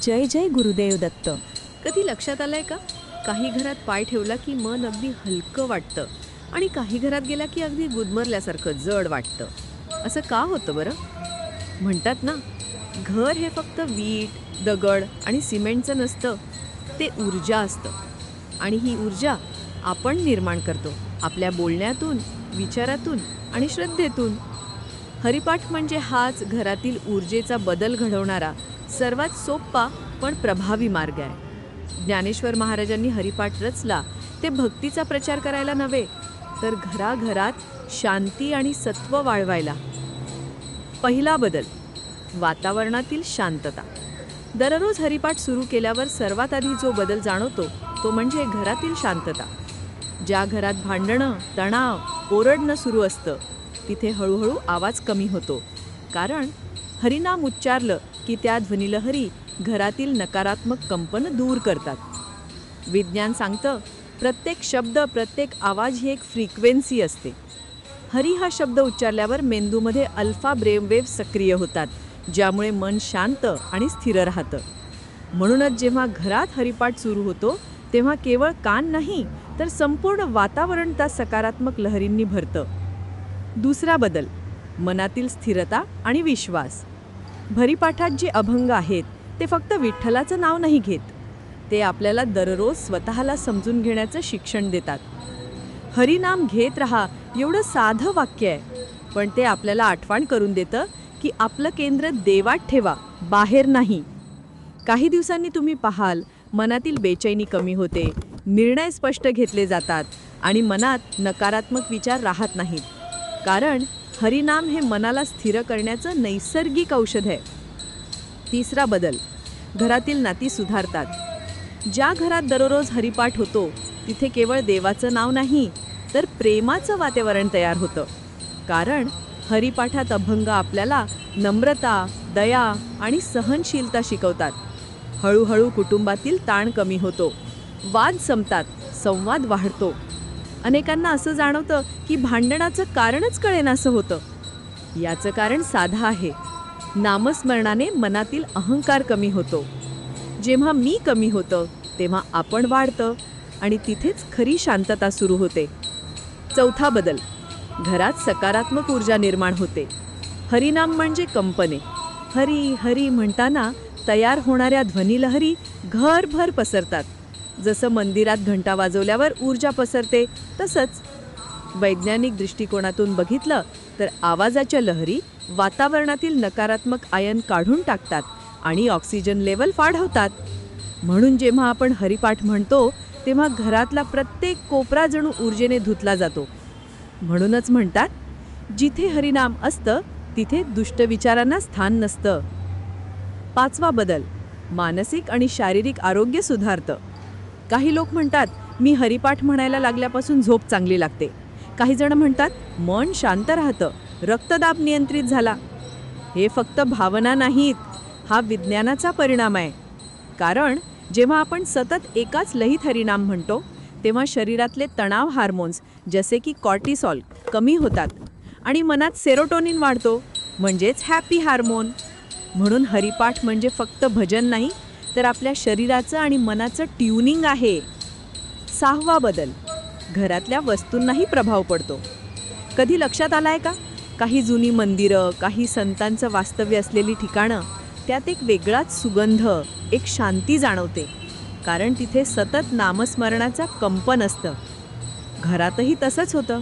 जय जय गुरुदेव दत्त. कधी लक्षात आलंय का, काही घरात पाय ठेवला की मन अगदी हलकं वाटतं आणि काही घरात गेला की अगदी गुदमरल्यासारखं जड वाटतं. असं का होतं बरं? म्हणतात ना, घर हे फक्त वीट, दगड आणि सिमेंटचं नसतं, ते ऊर्जा असतं. आणि ही ऊर्जा आपण निर्माण करतो आपल्या बोलण्यातून, विचारातून आणि श्रद्धेतून. हरिपाठ म्हणजे हाच घरातील ऊर्जेचा बदल घडवणारा सर्वात सोपा पण प्रभावी मार्ग आहे. ज्ञानेश्वर महाराजांनी हरिपाठ रचला ते भक्तीचा प्रचार करायला नव्हे, तर घराघरात शांती आणि सत्व वाढवायला. पहिला बदल, वातावरणातील शांतता. दररोज हरिपाठ सुरू केल्यावर सर्वात आधी जो बदल जाणवतो तो म्हणजे घरातील शांतता. ज्या घरात भांडणं, तणाव, ओरडणं सुरू असतं तिथे हळूहळू आवाज कमी होतो, कारण हरिनाम उच्चारलं की त्या ध्वनिलहरी घरातील नकारात्मक कंपन दूर करतात. विज्ञान सांगतं, प्रत्येक शब्द, प्रत्येक आवाज ही एक फ्रिक्वेन्सी असते. हरी हा शब्द उच्चारल्यावर मेंदूमध्ये अल्फा ब्रेनवेव्ह सक्रिय होतात, ज्यामुळे मन शांत आणि स्थिर राहतं. म्हणूनच जेव्हा घरात हरिपाठ सुरू होतो तेव्हा केवळ कान नाही, तर संपूर्ण वातावरण त्या सकारात्मक लहरींनी भरतं. दुसरा बदल, मनातील स्थिरता आणि विश्वास. हरिपाठात जे अभंग आहेत ते फक्त विठ्ठलाचं नाव नाही घेत, ते आपल्याला दररोज स्वतःला समजून घेण्याचं शिक्षण देतात. हरिनाम घेत राहा एवढं साधं वाक्य आहे, पण ते आपल्याला आठवण करून देतं की आपलं केंद्र देवात ठेवा, बाहेर नाही. काही दिवसांनी तुम्ही पाहाल, मनातील बेचैनी कमी होते, निर्णय स्पष्ट घेतले जातात आणि मनात नकारात्मक विचार राहत नाहीत. कारण हरिनाम हे मनाला स्थिर करण्याचं नैसर्गिक औषध आहे. तिसरा बदल, घरातील नाती सुधारतात. ज्या घरात दररोज हरिपाठ होतो तिथे केवळ देवाचं नाव नाही, तर प्रेमाचं वातावरण तयार होतं. कारण हरिपाठात अभंग आपल्याला नम्रता, दया आणि सहनशीलता शिकवतात. हळूहळू कुटुंबातील ताण कमी होतो, वाद संपतात, संवाद वाढतो. अनेकांना असं जाणवतं की भांडणाचं कारणच कळेनासं होतं. याचं कारण साधं आहे. नामस्मरणाने मनातील अहंकार कमी होतो. जेव्हा मी कमी होतं तेव्हा आपण वाढतं आणि तिथेच खरी शांतता सुरू होते. चौथा बदल, घरात सकारात्मक ऊर्जा निर्माण होते. हरिनाम म्हणजे कंपने. हरी हरी म्हणताना तयार होणाऱ्या ध्वनिलहरी घरभर पसरतात. जसं मंदिरात घंटा वाजवल्यावर ऊर्जा पसरते, तसंच वैज्ञानिक दृष्टिकोनातून बघितलं तर आवाजाच्या लहरी वातावरणातील नकारात्मक आयन काढून टाकतात आणि ऑक्सिजन लेवल वाढवतात. म्हणून जेव्हा आपण हरिपाठ म्हणतो तेव्हा घरातला प्रत्येक कोपरा जणू ऊर्जेने धुतला जातो. म्हणूनच म्हणतात, जिथे हरिनाम असतं तिथे दुष्ट विचारांना स्थान नसतं. पाचवा बदल, मानसिक आणि शारीरिक आरोग्य सुधारतं. काही लोक म्हणतात, मी हरिपाठ म्हणायला लागल्यापासून झोप चांगली लागते. काही जण म्हणतात, मन शांत राहतं, रक्तदाब नियंत्रित झाला. हे फक्त भावना नाहीत, हा विज्ञानाचा परिणाम आहे. कारण जेव्हा आपण सतत एकाच लयीत हरिनाम म्हणतो तेव्हा शरीरातले तणाव हार्मोन्स जसे की कॉर्टिसॉल कमी होतात आणि मनात सेरोटोनिन वाढतो, म्हणजेच हॅपी हार्मोन. म्हणून हरिपाठ म्हणजे फक्त भजन नाही, तर आपल्या शरीराचं आणि मनाचं ट्युनिंग आहे. सहावा बदल, घरातल्या वस्तूंनाही प्रभाव पडतो. कधी लक्षात आलाय का, काही जुनी मंदिरं, काही संतांचं वास्तव्य असलेली ठिकाणं, त्यात एक वेगळाच सुगंध, एक शांती जाणवते. कारण तिथे सतत नामस्मरणाचा कंपन असतं. घरातही तसंच होतं.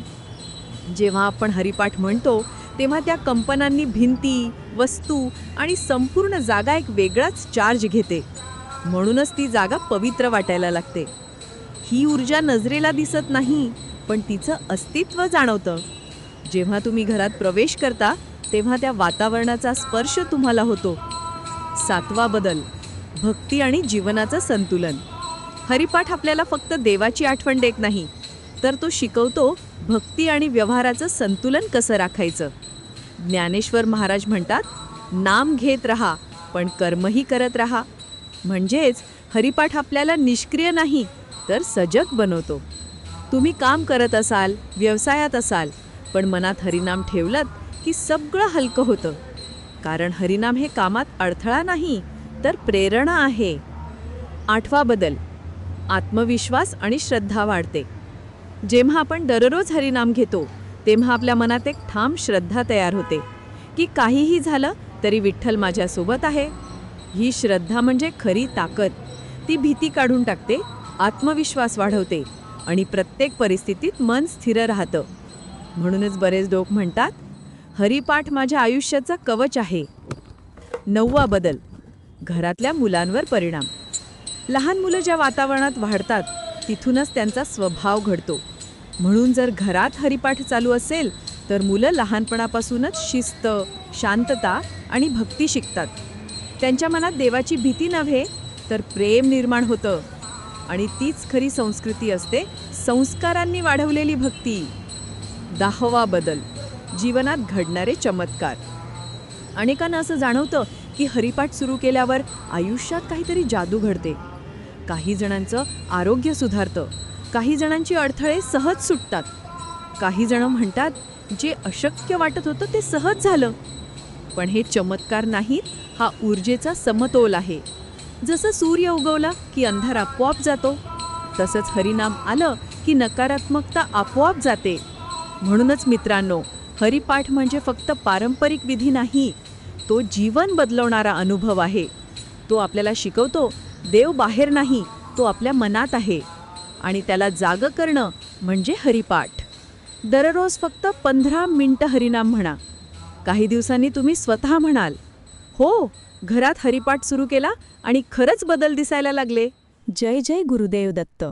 जेव्हा आपण हरिपाठ म्हणतो तेव्हा त्या कंपनांनी भिंती, वस्तू आणि संपूर्ण जागा एक वेगळाच चार्ज घेते. म्हणूनच ती जागा पवित्र वाटायला लागते. ही ऊर्जा नजरेला दिसत नाही, पण तिचं अस्तित्व जाणवतं. जेव्हा तुम्ही घरात प्रवेश करता तेव्हा त्या वातावरणाचा स्पर्श तुम्हाला होतो. सातवा बदल, भक्ती आणि जीवनाचं संतुलन. हरिपाठ आपल्याला फक्त देवाची आठवण देत नाही, तर तो शिकवतो भक्ती आणि व्यवहाराचं संतुलन कसं राखायचं. ज्ञानेश्वर महाराज म्हणतात, नाम घेत राहा पण कर्मही करत राहा. म्हणजेच हरिपाठ आपल्याला निष्क्रिय नाही, तर सजग बनवतो. तुम्ही काम करत असाल, व्यवसायात असाल, पण मनात हरिनाम ठेवलत की सगळं हलकं होतं. कारण हरिनाम हे कामात अडथळा नाही, तर प्रेरणा आहे. 8वा बदल, आत्मविश्वास आणि श्रद्धा वाढते. जेव्हा आपण दररोज हरिनाम घेतो तेव्हा आपल्या मनात एक ठाम श्रद्धा तयार होते की काहीही झालं तरी विठ्ठल माझ्यासोबत आहे. ही श्रद्धा म्हणजे खरी ताकद. ती भीती काढून टाकते, आत्मविश्वास वाढवते आणि प्रत्येक परिस्थितीत मन स्थिर राहतं. म्हणूनच बरेच लोक म्हणतात, हरिपाठ माझ्या आयुष्याचा कवच आहे. 9वा बदल, घरातल्या मुलांवर परिणाम. लहान मुलं ज्या वातावरणात वाढतात तिथूनच त्यांचा स्वभाव घडतो. म्हणून जर घरात हरिपाठ चालू असेल तर मुलं लहानपणापासूनच शिस्त, शांतता आणि भक्ती शिकतात. त्यांच्या मनात देवाची भीती नव्हे तर प्रेम निर्माण होतं. आणि तीच खरी संस्कृती असते, संस्कारांनी वाढवलेली भक्ती. 10वा बदल, जीवनात घडणारे चमत्कार. अनेकांना असं जाणवतं की हरिपाठ सुरू केल्यावर आयुष्यात काहीतरी जादू घडते. काही जणांचं आरोग्य सुधारतं, काही जणांची अडथळे सहज सुटतात. काही जण म्हणतात, जे अशक्य वाटत होतं ते सहज झालं. पण हे चमत्कार नाहीत, हा ऊर्जेचा समतोल आहे. जसं सूर्य उगवला की अंधार आपोआप जातो, तसंच हरिनाम आलं की नकारात्मकता आपोआप जाते. म्हणूनच मित्रांनो, हरिपाठ म्हणजे फक्त पारंपरिक विधी नाही, तो जीवन बदलवणारा अनुभव आहे. तो आपल्याला शिकवतो, देव बाहेर नाही, तो आपल्या मनात आहे. आणि त्याला जागं करणं म्हणजे हरिपाठ. दररोज फक्त 15 मिनिटं हरिनाम म्हणा. काही दिवसांनी तुम्ही स्वतः म्हणाल, हो, घरात हरिपाठ सुरू केला आणि खरंच बदल दिसायला लागले. जय जय गुरुदेव दत्त.